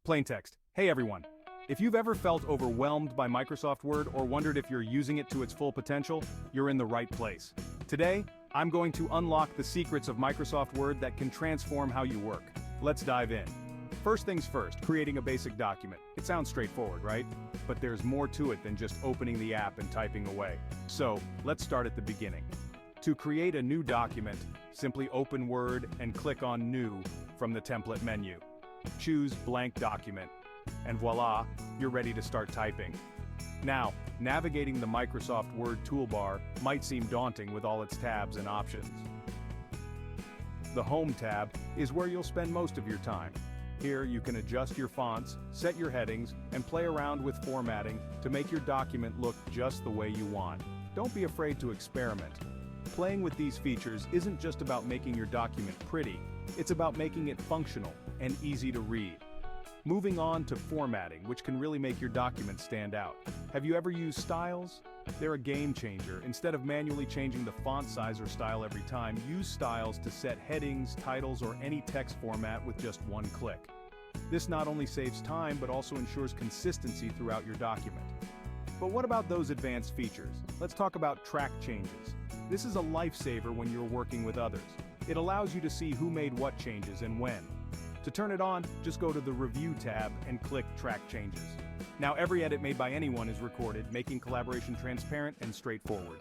Plain text. Hey everyone. If you've ever felt overwhelmed by Microsoft Word or wondered if you're using it to its full potential, you're in the right place. Today, I'm going to unlock the secrets of Microsoft Word that can transform how you work. Let's dive in. First things first, creating a basic document. It sounds straightforward, right? But there's more to it than just opening the app and typing away. So, let's start at the beginning. To create a new document, simply open Word and click on New from the template menu. Choose Blank Document, and voila, you're ready to start typing. Now, navigating the Microsoft Word toolbar might seem daunting with all its tabs and options. The Home tab is where you'll spend most of your time. Here you can adjust your fonts, set your headings, and play around with formatting to make your document look just the way you want. Don't be afraid to experiment. Playing with these features isn't just about making your document pretty, it's about making it functional and easy to read. Moving on to formatting, which can really make your document stand out. Have you ever used styles? They're a game changer. Instead of manually changing the font size or style every time, use styles to set headings, titles, or any text format with just one click. This not only saves time, but also ensures consistency throughout your document. But what about those advanced features? Let's talk about track changes. This is a lifesaver when you're working with others. It allows you to see who made what changes and when. To turn it on, just go to the Review tab and click Track Changes. Now every edit made by anyone is recorded, making collaboration transparent and straightforward.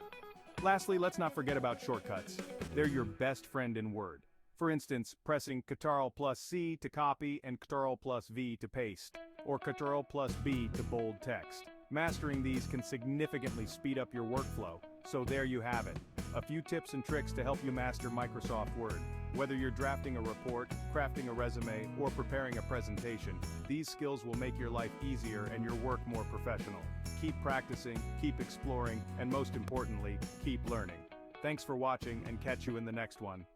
Lastly, let's not forget about shortcuts. They're your best friend in Word. For instance, pressing Ctrl+C to copy and Ctrl+V to paste, or Ctrl+B to bold text. Mastering these can significantly speed up your workflow, so there you have it. A few tips and tricks to help you master Microsoft Word. Whether you're drafting a report, crafting a resume, or preparing a presentation, these skills will make your life easier and your work more professional. Keep practicing, keep exploring, and most importantly, keep learning. Thanks for watching, and catch you in the next one.